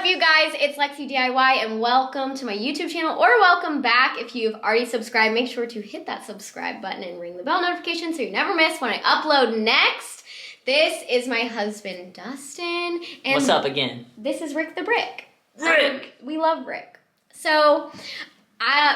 up, you guys? It's Lexi DIY and welcome to my YouTube channel, or welcome back if you've already subscribed. Make sure to hit that subscribe button and ring the bell notification so you never miss when I upload next. This is my husband, Dustin. And what's up again? This is Rick the Brick. Rick! We love Rick. So,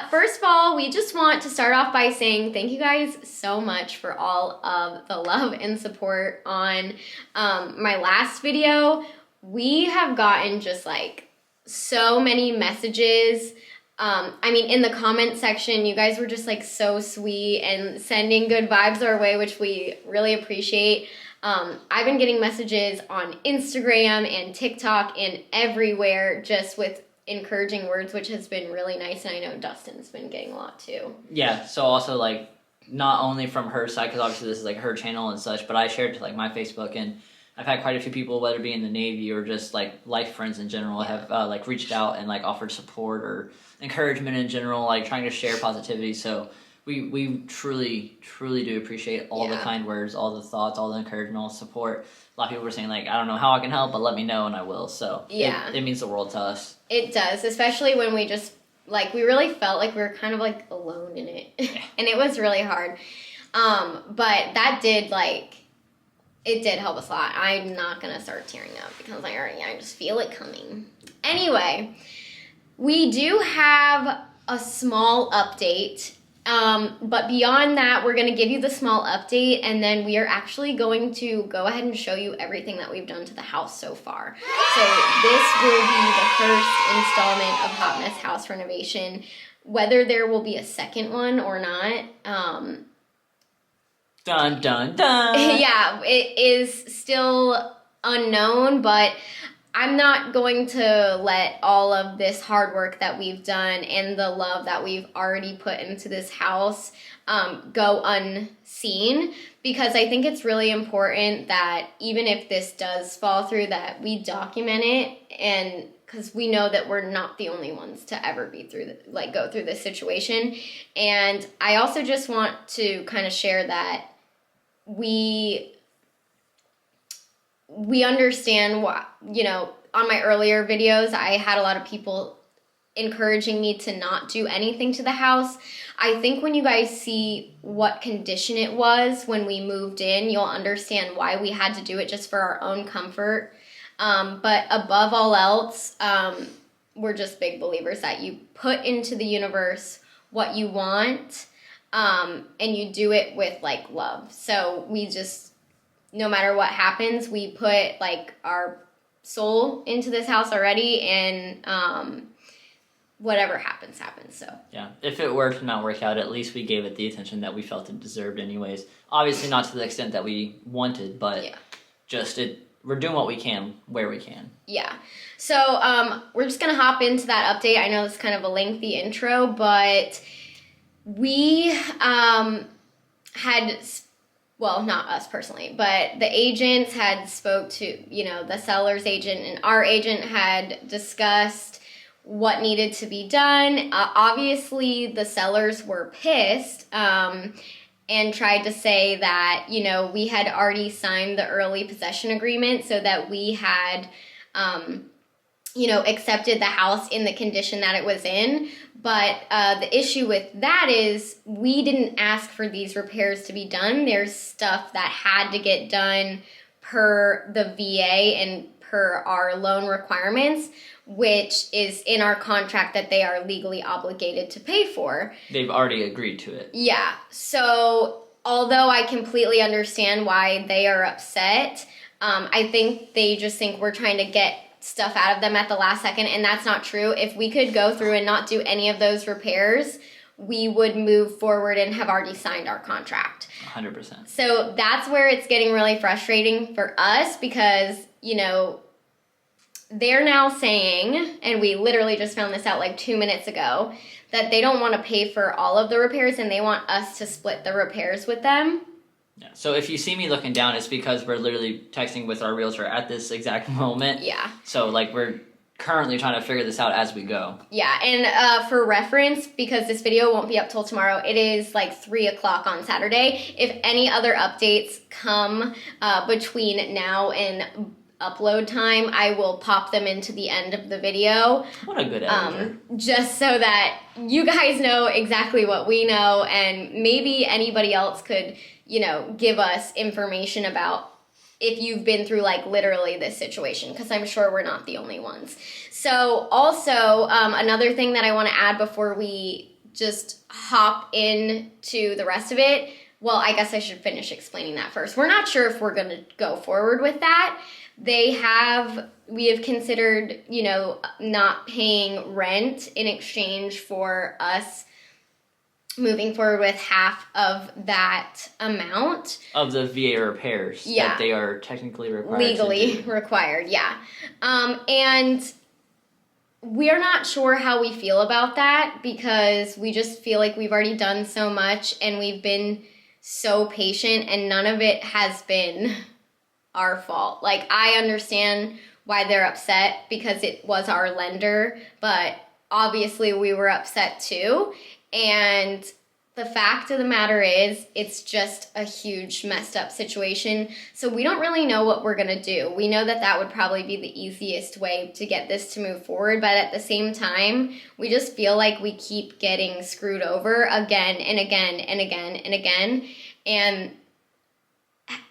first of all, we just want to start off by saying thank you guys so much for all of the love and support on my last video. We have gotten just like so many messages. I mean, in the comment section, you guys were just like so sweet and sending good vibes our way, which we really appreciate. I've been getting messages on Instagram and TikTok and everywhere just with encouraging words, which has been really nice. And I know Dustin's been getting a lot too. Yeah, so also like not only from her side, because obviously this is like her channel and such, but I shared to like my Facebook, and I've had quite a few people, whether it be in the Navy or just like life friends in general, have like reached out and like offered support or encouragement in general, like trying to share positivity. So we truly do appreciate all the kind words, all the thoughts, all the encouragement, all the support. A lot of people were saying like, I don't know how I can help, but let me know and I will. So yeah, it means the world to us. It does, especially when we just like, we really felt like we were kind of like alone in it. And it was really hard. But that did like, it did help us a lot. I'm not going to start tearing up because I just feel it coming. Anyway, we do have a small update. But beyond that, we're going to give you the small update, and then we are actually going to go ahead and show you everything that we've done to the house so far. So this will be the first installment of Hot Mess House Renovation. Whether there will be a second one or not, dun, dun, dun. Yeah, it is still unknown, but I'm not going to let all of this hard work that we've done and the love that we've already put into this house go unseen, because I think it's really important that even if this does fall through, that we document it, and because we know that we're not the only ones to ever be through go through this situation. And I also just want to kind of share that we understand what, on my earlier videos, I had a lot of people encouraging me to not do anything to the house. I think when you guys see what condition it was when we moved in, you'll understand why we had to do it, just for our own comfort. But above all else, we're just big believers that you put into the universe what you want, and you do it with like love. So we just, no matter what happens, we put like our soul into this house already, and whatever happens. So yeah, if it were to not work out, at least we gave it the attention that we felt it deserved anyways. Obviously not to the extent that we wanted, but we're doing what we can where we can. Yeah. So we're just gonna hop into that update. I know it's kind of a lengthy intro, but we had, well, not us personally, but the agents had spoke to, the seller's agent, and our agent had discussed what needed to be done. Obviously, the sellers were pissed and tried to say that, we had already signed the early possession agreement, so that we had, accepted the house in the condition that it was in. But the issue with that is we didn't ask for these repairs to be done. There's stuff that had to get done per the VA and per our loan requirements, which is in our contract that they are legally obligated to pay for. They've already agreed to it. Yeah. So although I completely understand why they are upset, I think they just think we're trying to get stuff out of them at the last second, and that's not true. If we could go through and not do any of those repairs, we would move forward and have already signed our contract. 100%. So that's where it's getting really frustrating for us, because, they're now saying, and we literally just found this out like 2 minutes ago, that they don't want to pay for all of the repairs and they want us to split the repairs with them. Yeah. So if you see me looking down, it's because we're literally texting with our realtor at this exact moment. Yeah. So like we're currently trying to figure this out as we go. Yeah, and for reference, because this video won't be up till tomorrow, it is like 3 o'clock on Saturday. If any other updates come between now and upload time, I will pop them into the end of the video. What a good editor. Just so that you guys know exactly what we know, and maybe anybody else could, give us information about if you've been through like literally this situation, because I'm sure we're not the only ones. So also, another thing that I want to add before we just hop into the rest of it, well, I guess I should finish explaining that first. We're not sure if we're going to go forward with that. We have considered, not paying rent in exchange for us moving forward with half of that amount. Of the VA repairs that they are technically required legally required, yeah. And we're not sure how we feel about that, because we just feel like we've already done so much and we've been so patient, and none of it has been our fault. Like, I understand why they're upset because it was our lender, but obviously we were upset too. And the fact of the matter is, it's just a huge messed up situation. So we don't really know what we're gonna do. We know that that would probably be the easiest way to get this to move forward, but at the same time, we just feel like we keep getting screwed over again and again and again and again. And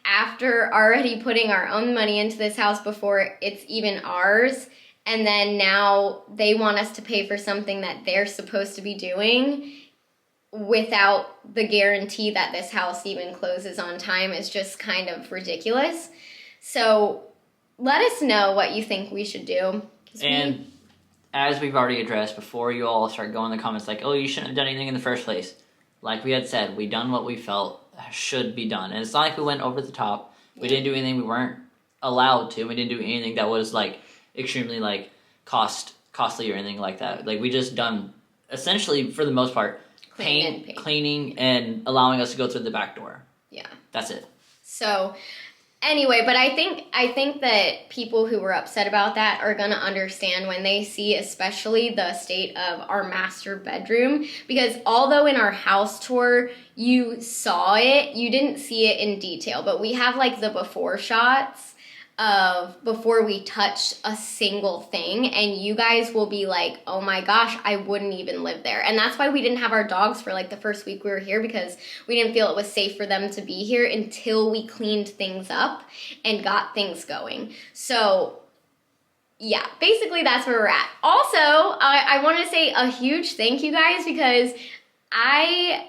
after already putting our own money into this house before it's even ours, and then now they want us to pay for something that they're supposed to be doing without the guarantee that this house even closes on time, is just kind of ridiculous. So let us know what you think we should do. And as we've already addressed, before you all start going in the comments like, oh, you shouldn't have done anything in the first place. Like we had said, we done what we felt should be done. And it's not like we went over the top. We didn't do anything we weren't allowed to. We didn't do anything that was like extremely like costly or anything like that. Like we just done essentially, for the most part, paint, cleaning, and allowing us to go through the back door. Yeah. That's it. So anyway, but I think that people who were upset about that are going to understand when they see especially the state of our master bedroom, because although in our house tour you saw it, you didn't see it in detail, but we have like the before shots of before we touched a single thing, and you guys will be like, oh my gosh, I wouldn't even live there. And that's why we didn't have our dogs for like the first week we were here, because we didn't feel it was safe for them to be here until we cleaned things up and got things going. So yeah, basically that's where we're at. Also, I want to say a huge thank you guys, because I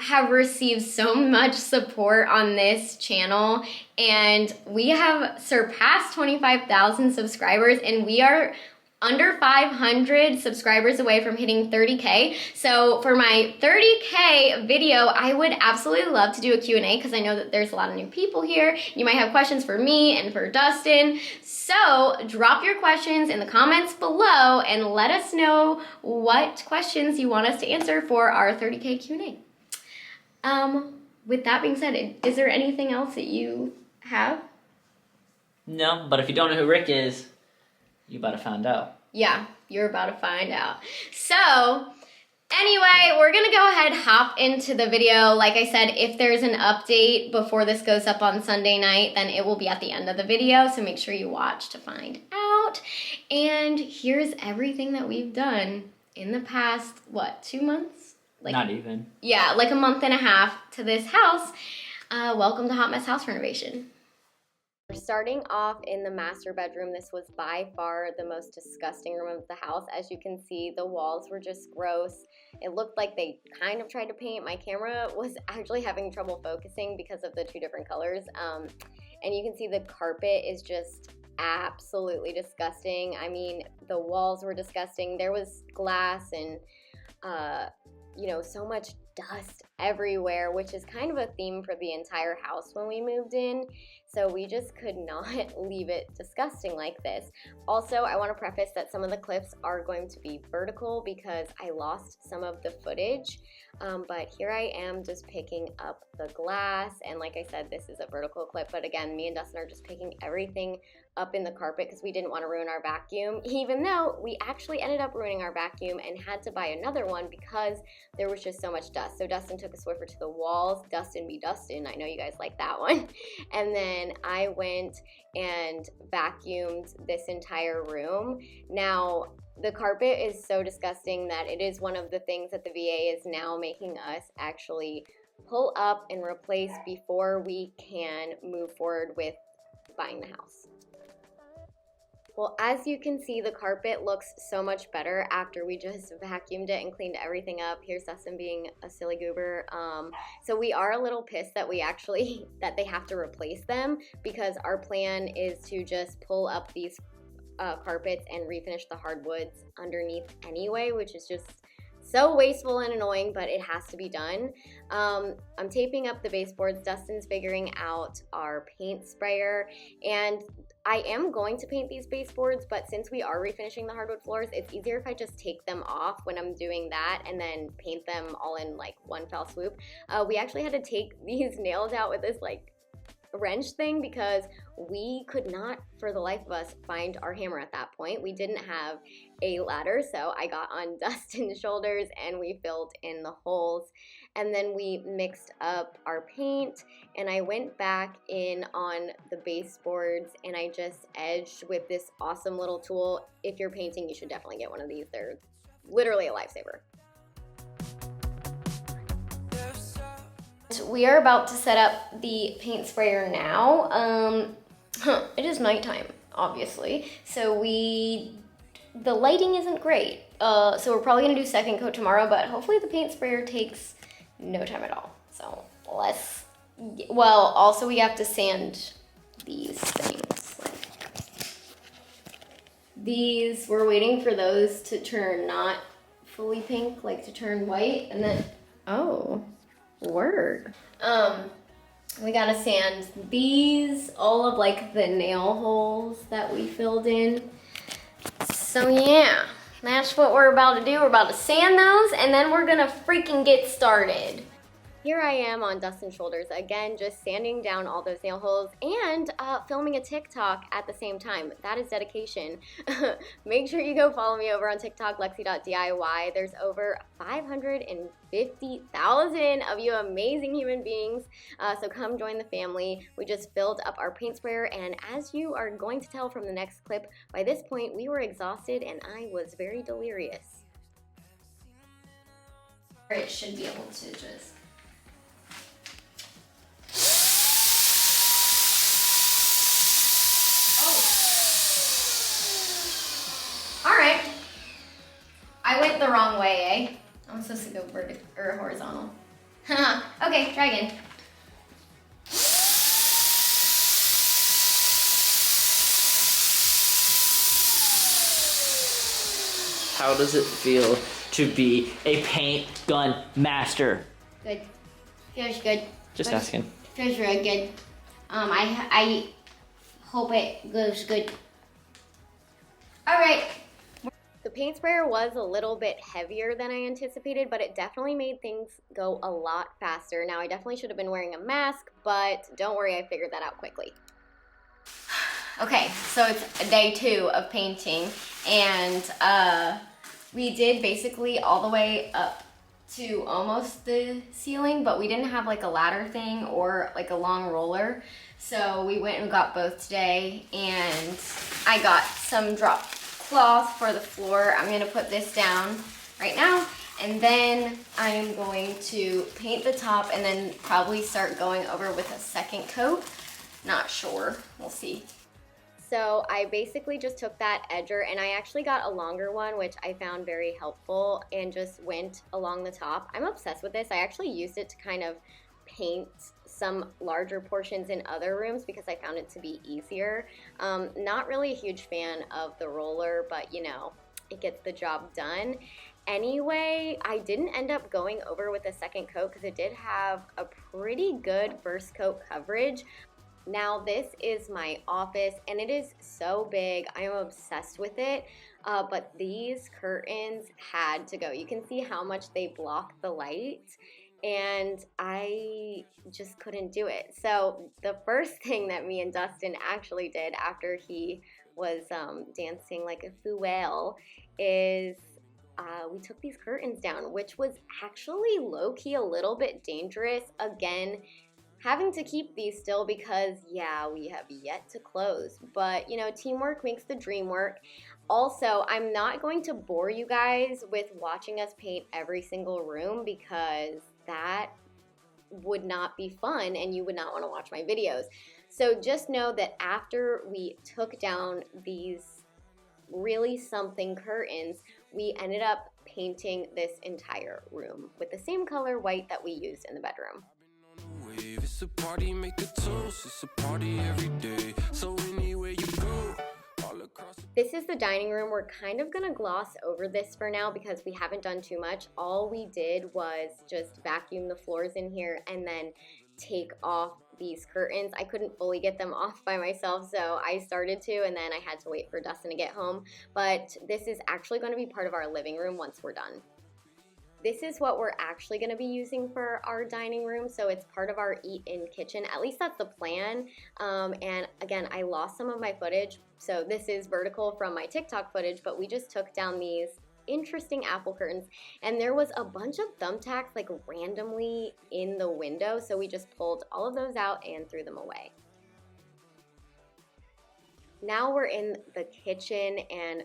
have received so much support on this channel, and we have surpassed 25,000 subscribers, and we are under 500 subscribers away from hitting 30K. So for my 30K video, I would absolutely love to do a Q&A, because I know that there's a lot of new people here. You might have questions for me and for Dustin. So drop your questions in the comments below and let us know what questions you want us to answer for our 30K Q&A. With that being said, is there anything else that you have? No, but if you don't know who Rick is, you about to find out. Yeah, you're about to find out. So, anyway, we're going to go ahead, hop into the video. Like I said, if there's an update before this goes up on Sunday night, then it will be at the end of the video, so make sure you watch to find out. And here's everything that we've done in the past, 2 months? Not even. Yeah, like a month and a half to this house. Welcome to Hot Mess House Renovation. We're starting off in the master bedroom. This was by far the most disgusting room of the house. As you can see, the walls were just gross. It looked like they kind of tried to paint. My camera was actually having trouble focusing because of the two different colors. And you can see the carpet is just absolutely disgusting. I mean, the walls were disgusting. There was glass and so much dust everywhere, which is kind of a theme for the entire house when we moved in. So we just could not leave it disgusting like this. Also, I want to preface that some of the clips are going to be vertical because I lost some of the footage. But here I am just picking up the glass. And like I said, this is a vertical clip. But again, me and Dustin are just picking everything up in the carpet because we didn't want to ruin our vacuum, even though we actually ended up ruining our vacuum and had to buy another one because there was just so much dust. So Dustin took took a Swiffer to the walls. Dustin be Dustin. I know you guys like that one. And then I went and vacuumed this entire room. Now, the carpet is so disgusting that it is one of the things that the VA is now making us actually pull up and replace before we can move forward with buying the house. Well, as you can see, the carpet looks so much better after we just vacuumed it and cleaned everything up. Here's Dustin being a silly goober. So we are a little pissed that that they have to replace them, because our plan is to just pull up these carpets and refinish the hardwoods underneath anyway, which is just so wasteful and annoying, but it has to be done. I'm taping up the baseboards. Dustin's figuring out our paint sprayer, and I am going to paint these baseboards, but since we are refinishing the hardwood floors, it's easier if I just take them off when I'm doing that and then paint them all in like one fell swoop. We actually had to take these nails out with this like wrench thing because we could not for the life of us find our hammer at that point. We didn't have a ladder, so I got on Dustin's shoulders and we filled in the holes, and then we mixed up our paint, and I went back in on the baseboards and I just edged with this awesome little tool. If you're painting, you should definitely get one of these. They're literally a lifesaver. We are about to set up the paint sprayer now. It is nighttime, obviously, so the lighting isn't great. So we're probably gonna do second coat tomorrow, but hopefully the paint sprayer takes no time at all. So also we have to sand these things. These, we're waiting for those to turn not fully pink, like to turn white, and then, oh. Word. We gotta sand these, all of like the nail holes that we filled in. So yeah, that's what we're about to do. We're about to sand those, and then we're gonna freaking get started. Here I am on Dustin's shoulders again, just sanding down all those nail holes and filming a TikTok at the same time. That is dedication. Make sure you go follow me over on TikTok, lexi.diy. There's over 550,000 of you amazing human beings, so come join the family. We just filled up our paint sprayer, and as you are going to tell from the next clip, by this point we were exhausted and I was very delirious. It should be able to just... Alright. I went the wrong way, eh? I'm supposed to go vertical or horizontal. Okay, try again. How does it feel to be a paint gun master? Good. Feels good. Just asking. Feels really good. I hope it goes good. Alright. The paint sprayer was a little bit heavier than I anticipated, but it definitely made things go a lot faster. Now, I definitely should have been wearing a mask, but don't worry, I figured that out quickly. Okay, so it's day 2 of painting, and we did basically all the way up to almost the ceiling, but we didn't have like a ladder thing or like a long roller. So we went and got both today, and I got some drop cloth for the floor. I'm gonna put this down right now, and then I am going to paint the top and then probably start going over with a second coat. Not sure, we'll see. So I basically just took that edger, and I actually got a longer one, which I found very helpful, and just went along the top. I'm obsessed with this. I actually used it to kind of paint some larger portions in other rooms because I found it to be easier. Not really a huge fan of the roller, but you know, it gets the job done. Anyway, I didn't end up going over with a second coat because it did have a pretty good first coat coverage. Now this is my office, and it is so big. I am obsessed with it, but these curtains had to go. You can see how much they block the light, and I just couldn't do it. So the first thing that me and Dustin actually did after he was dancing like a fool is we took these curtains down, which was actually low-key a little bit dangerous. Again, having to keep these still because, yeah, we have yet to close. But, you know, teamwork makes the dream work. Also, I'm not going to bore you guys with watching us paint every single room because that would not be fun and you would not want to watch my videos. So just know that after we took down these really something curtains, we ended up painting this entire room with the same color white that we used in the bedroom. It's a party, make a toast. It's a party every day. So anywhere you go, all across. This is the dining room. We're kind of gonna gloss over this for now because we haven't done too much. All we did was just vacuum the floors in here and then take off these curtains. I couldn't fully get them off by myself, so I started to, and then I had to wait for Dustin to get home. But this is actually going to be part of our living room once we're done. This is what we're actually going to be using for our dining room, so it's part of our eat-in kitchen. At least that's the plan. And again, I lost some of my footage, so this is vertical from my TikTok footage, but we just took down these interesting apple curtains, and there was a bunch of thumbtacks like randomly in the window, so we just pulled all of those out and threw them away. Now we're in the kitchen, and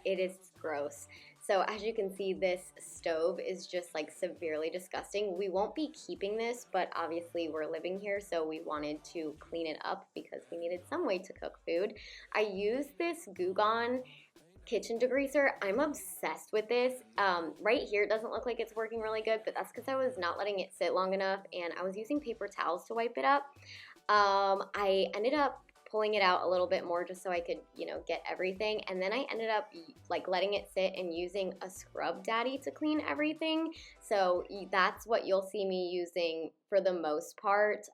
it is gross. So as you can see, this stove is just like severely disgusting. We won't be keeping this, but obviously we're living here, so we wanted to clean it up because we needed some way to cook food. I used this Goo Gone kitchen degreaser. I'm obsessed with this. Right here, it doesn't look like it's working really good, but that's because I was not letting it sit long enough, and I was using paper towels to wipe it up. I ended up pulling it out a little bit more just so I could, you know, get everything. And then I ended up like letting it sit and using a scrub daddy to clean everything. So that's what you'll see me using for the most part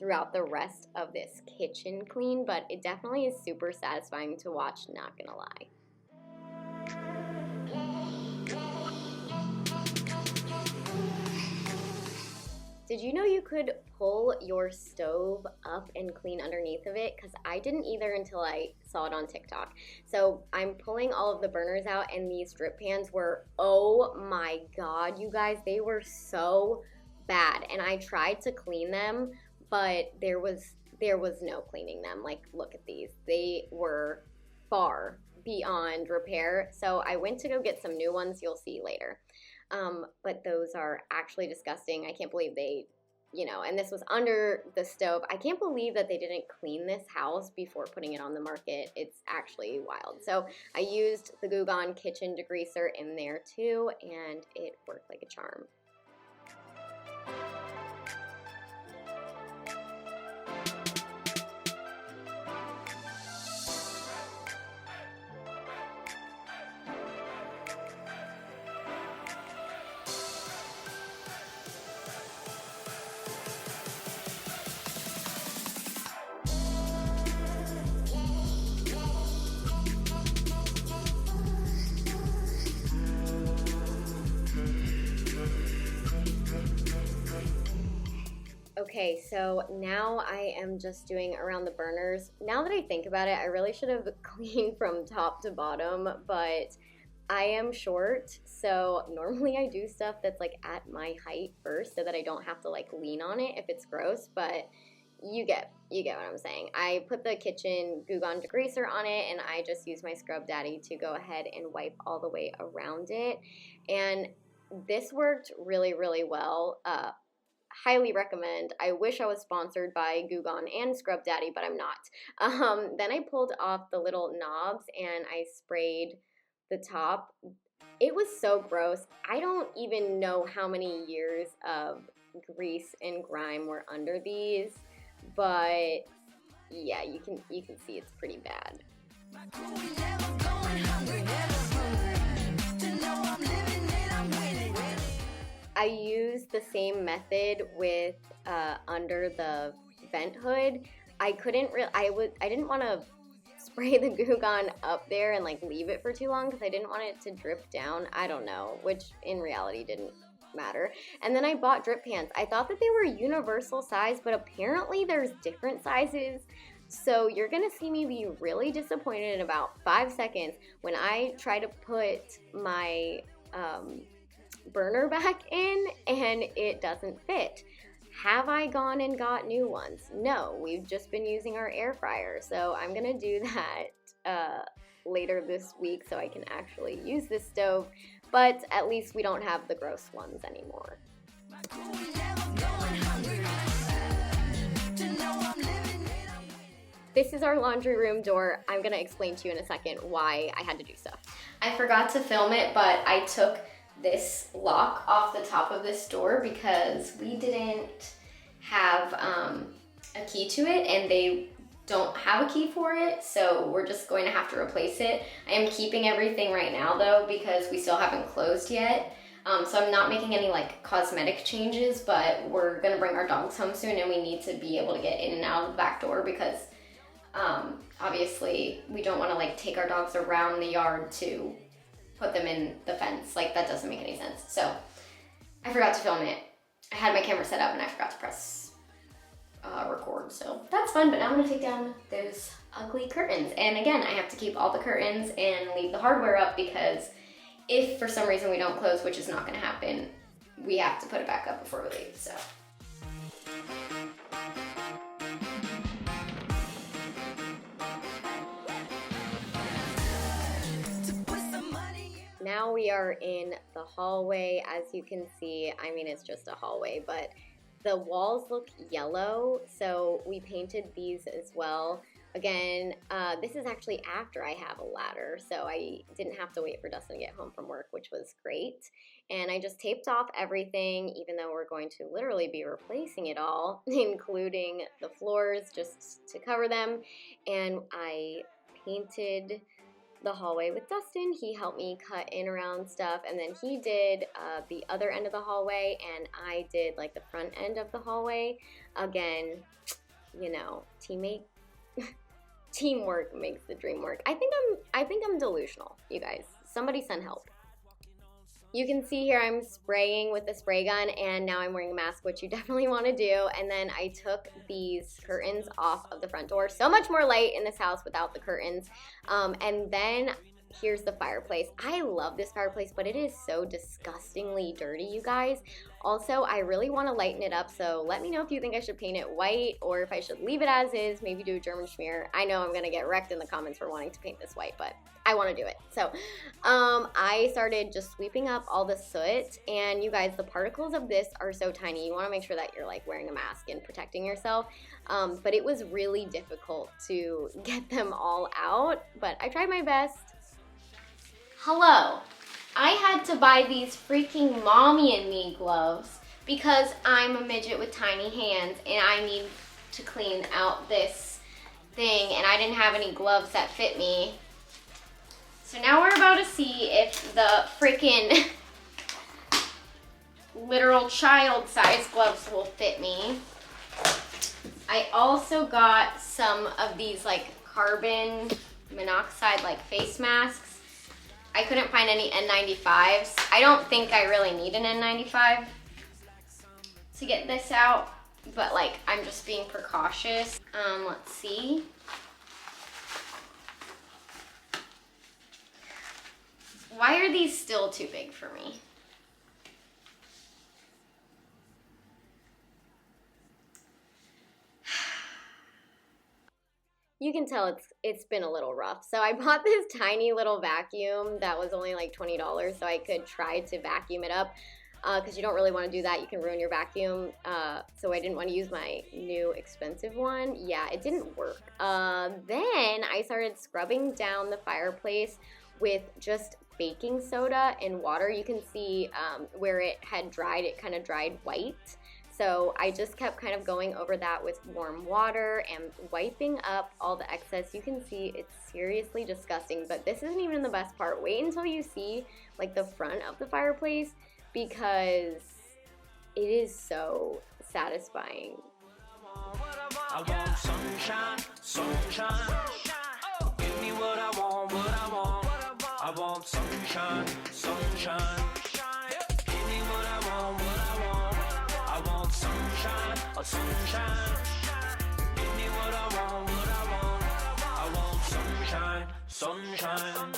throughout the rest of this kitchen clean. But it definitely is super satisfying to watch, not gonna lie. Did you know you could pull your stove up and clean underneath of it? Because I didn't either until I saw it on TikTok. So I'm pulling all of the burners out, and these drip pans were, oh my God, you guys, they were so bad. And I tried to clean them, but there was no cleaning them. Like, look at these. They were far beyond repair. So I went to go get some new ones you'll see later. But those are actually disgusting. I can't believe they, you know, and this was under the stove. I can't believe that they didn't clean this house before putting it on the market. It's actually wild. So I used the Goo Gone kitchen degreaser in there too, and it worked like a charm. Okay, so now I am just doing around the burners. Now that I think about it, I really should have cleaned from top to bottom, but I am short, so normally I do stuff that's like at my height first so that I don't have to like lean on it if it's gross, but you get what I'm saying. I put the kitchen Goo Gone degreaser on it, and I just use my scrub daddy to go ahead and wipe all the way around it, and this worked really, really well. Highly recommend. I wish I was sponsored by Goo Gone and Scrub Daddy, but I'm not. Then I pulled off the little knobs and I sprayed the top. It was so gross. I don't even know how many years of grease and grime were under these, but yeah, you can see it's pretty bad. I used the same method with under the vent hood. I didn't want to spray the Goo Gone up there and like leave it for too long because I didn't want it to drip down. I don't know, which in reality didn't matter. And then I bought drip pans. I thought that they were universal size, but apparently there's different sizes. So you're gonna see me be really disappointed in about 5 seconds when I try to put my burner back in and it doesn't fit. Have I gone and got new ones? No, we've just been using our air fryer. So I'm gonna do that later this week so I can actually use this stove, but at least we don't have the gross ones anymore. This is our laundry room door. I'm gonna explain to you in a second why I had to do stuff. I forgot to film it, but I took this lock off the top of this door because we didn't have a key to it and they don't have a key for it, so we're just going to have to replace it. I am keeping everything right now though because we still haven't closed yet. So I'm not making any like cosmetic changes, but we're gonna bring our dogs home soon and we need to be able to get in and out of the back door because obviously we don't want to like take our dogs around the yard to put them in the fence. Like that doesn't make any sense. So I forgot to film it. I had my camera set up and I forgot to press record. So that's fun, but now I'm gonna take down those ugly curtains. And again, I have to keep all the curtains and leave the hardware up because if for some reason we don't close, which is not gonna happen, we have to put it back up before we leave, so. Now we are in the hallway. As you can see, I mean, it's just a hallway, but the walls look yellow, so we painted these as well. Again, this is actually after I have a ladder, so I didn't have to wait for Dustin to get home from work, which was great. And I just taped off everything, even though we're going to literally be replacing it all, including the floors, just to cover them. And I painted the hallway with Dustin. He helped me cut in around stuff, and then he did the other end of the hallway, and I did like the front end of the hallway. Again, you know, teamwork makes the dream work. I think I'm delusional, you guys. Somebody send help. You can see here I'm spraying with the spray gun, and now I'm wearing a mask, which you definitely want to do. And then I took these curtains off of the front door. So much more light in this house without the curtains. And then here's the fireplace. I love this fireplace, but it is so disgustingly dirty, you guys. Also, I really want to lighten it up, so let me know if you think I should paint it white or if I should leave it as is, maybe do a German schmear. I know I'm going to get wrecked in the comments for wanting to paint this white, but I want to do it. So I started just sweeping up all the soot, and you guys, the particles of this are so tiny. You want to make sure that you're like wearing a mask and protecting yourself, but it was really difficult to get them all out, but I tried my best. Hello. I had to buy these freaking mommy and me gloves because I'm a midget with tiny hands and I need to clean out this thing, and I didn't have any gloves that fit me. So now we're about to see if the freaking literal child-sized gloves will fit me. I also got some of these like carbon monoxide like face masks. I couldn't find any N95s. I don't think I really need an N95 to get this out, but like I'm just being precautious. Let's see. Why are these still too big for me? You can tell it's been a little rough. So I bought this tiny little vacuum that was only like $20 so I could try to vacuum it up because you don't really want to do that. You can ruin your vacuum. So I didn't want to use my new expensive one. Yeah, it didn't work. Then I started scrubbing down the fireplace with just baking soda and water. You can see where it had dried, it kind of dried white. So I just kept kind of going over that with warm water and wiping up all the excess. You can see it's seriously disgusting, but this isn't even the best part. Wait until you see like the front of the fireplace because it is so satisfying. I want sunshine, sunshine. Give me what I want, what I want. I want sunshine, sunshine. Give me what I want, what I want. I want sunshine, sunshine. Give me what I want, what I want. sunshine, sunshine,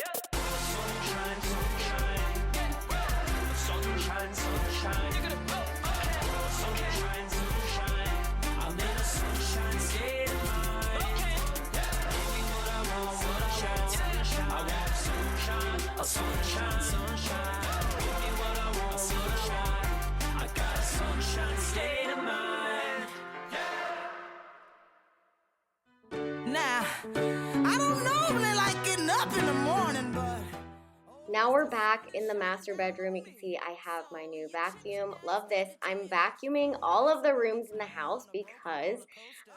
sunshine, sunshine, sunshine, sunshine, sunshine. I'm in a sunshine state of mind. Give me what I want, sunshine. I want sunshine, a sunshine, sunshine. Give me what I want, sunshine. I got a sunshine state of mind. Now, I don't normally like getting up in the morning, but Now we're back in the master bedroom. You can see I have my new vacuum. Love this. I'm vacuuming all of the rooms in the house because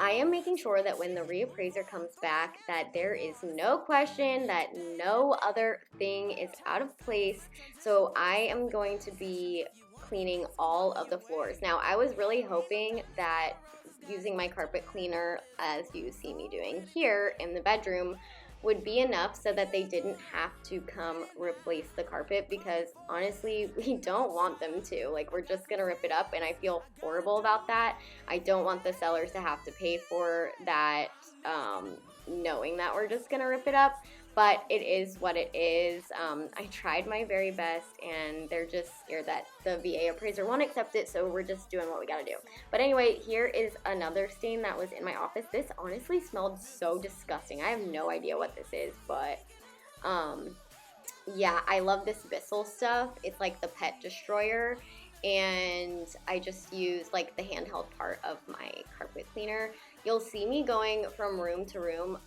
I am making sure that when the reappraiser comes back that there is no question that no other thing is out of place. So I am going to be cleaning all of the floors. Now I was really hoping that using my carpet cleaner, as you see me doing here in the bedroom, would be enough so that they didn't have to come replace the carpet, because honestly we don't want them to. Like, we're just gonna rip it up and I feel horrible about that. I don't want the sellers to have to pay for that, knowing that we're just gonna rip it up, but it is what it is. I tried my very best and they're just scared that the VA appraiser won't accept it, so we're just doing what we gotta do. But anyway, here is another stain that was in my office. This honestly smelled so disgusting. I have no idea what this is, but yeah, I love this Bissell stuff. It's like the pet destroyer, and I just use like the handheld part of my carpet cleaner. You'll see me going from room to room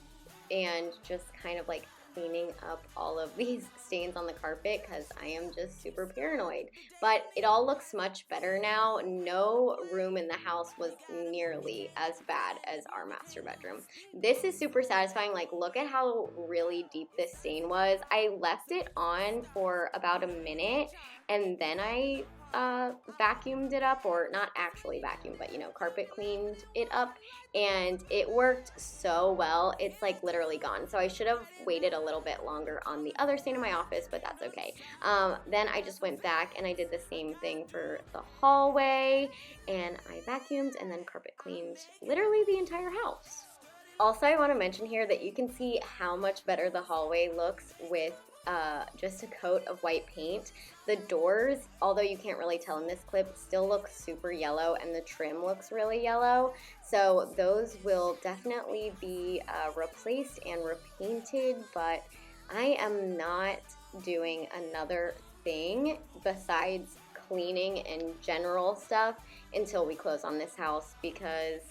and just kind of like cleaning up all of these stains on the carpet because I am just super paranoid. But it all looks much better now. No room in the house was nearly as bad as our master bedroom. This is super satisfying. Like, look at how really deep this stain was. I left it on for about a minute and then I vacuumed it up, or not actually vacuumed, but carpet cleaned it up, and it worked so well. It's like literally gone. So I should have waited a little bit longer on the other stain in my office, but that's okay. Then I just went back and I did the same thing for the hallway, and I vacuumed and then carpet cleaned literally the entire house. Also, I want to mention here that you can see how much better the hallway looks with just a coat of white paint. The doors, although you can't really tell in this clip, still look super yellow, and the trim looks really yellow. So those will definitely be replaced and repainted, but I am not doing another thing besides cleaning and general stuff until we close on this house, because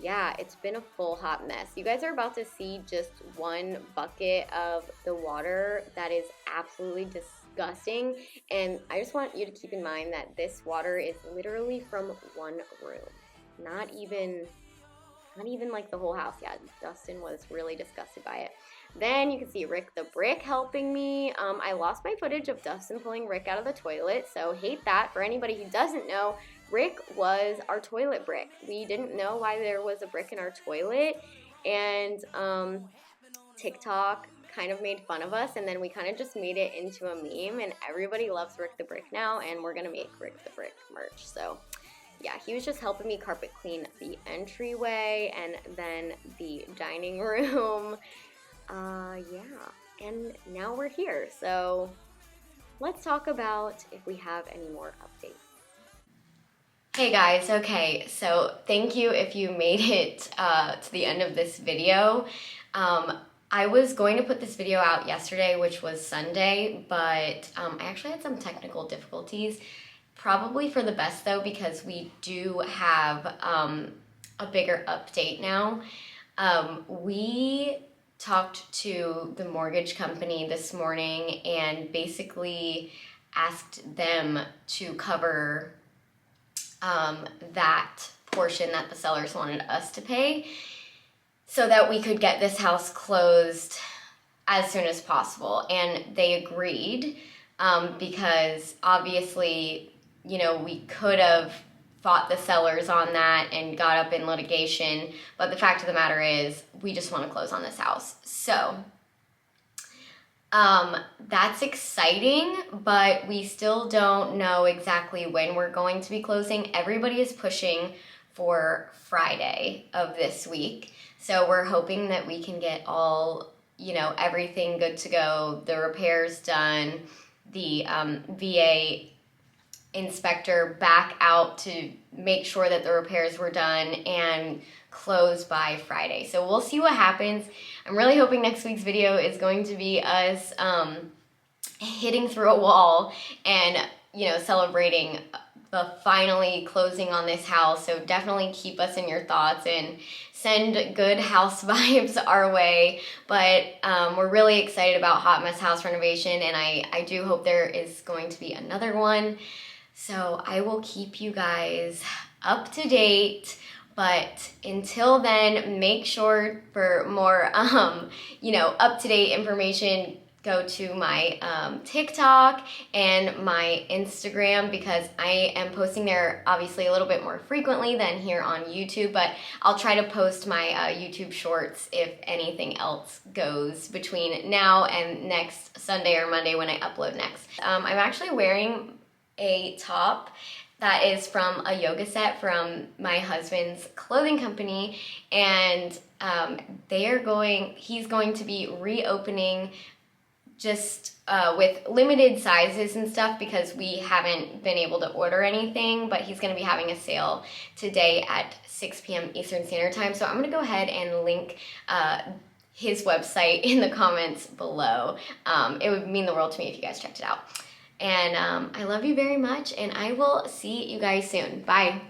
yeah, it's been a full hot mess. You guys are about to see just one bucket of the water that is absolutely disgusting, and I just want you to keep in mind that this water is literally from one room, not even like the whole house. Yeah, Dustin was really disgusted by it. Then you can see Rick the Brick helping me. I lost my footage of Dustin pulling Rick out of the toilet, so hate that. For anybody who doesn't know, Rick was our toilet brick. We didn't know why there was a brick in our toilet, and TikTok kind of made fun of us, and then we kind of just made it into a meme, and everybody loves Rick the Brick now, and we're gonna make Rick the Brick merch. So yeah, he was just helping me carpet clean the entryway and then the dining room. Yeah, and now we're here, so let's talk about if we have any more updates. Hey guys, okay, so thank you if you made it to the end of this video. I was going to put this video out yesterday, which was Sunday, but I actually had some technical difficulties. Probably for the best though, because we do have a bigger update now. We talked to the mortgage company this morning and basically asked them to cover that portion that the sellers wanted us to pay so that we could get this house closed as soon as possible. And they agreed because obviously, we could have fought the sellers on that and got up in litigation, but the fact of the matter is we just want to close on this house. So that's exciting, but we still don't know exactly when we're going to be closing. Everybody is pushing for Friday of this week, so we're hoping that we can get all everything good to go, the repairs done, the VA inspector back out to make sure that the repairs were done, and close by Friday. So we'll see what happens. I'm really hoping next week's video is going to be us hitting through a wall and celebrating the finally closing on this house. So definitely keep us in your thoughts and send good house vibes our way. But we're really excited about Hot Mess House renovation, and I do hope there is going to be another one. So I will keep you guys up to date. But until then, make sure for more, up-to-date information, go to my TikTok and my Instagram, because I am posting there obviously a little bit more frequently than here on YouTube, but I'll try to post my YouTube shorts if anything else goes between now and next Sunday or Monday when I upload next. I'm actually wearing a top that is from a yoga set from my husband's clothing company, and he's going to be reopening just with limited sizes and stuff, because we haven't been able to order anything, but he's going to be having a sale today at 6 p.m. Eastern Standard Time. So I'm going to go ahead and link his website in the comments below. It would mean the world to me if you guys checked it out. And I love you very much, and I will see you guys soon. Bye.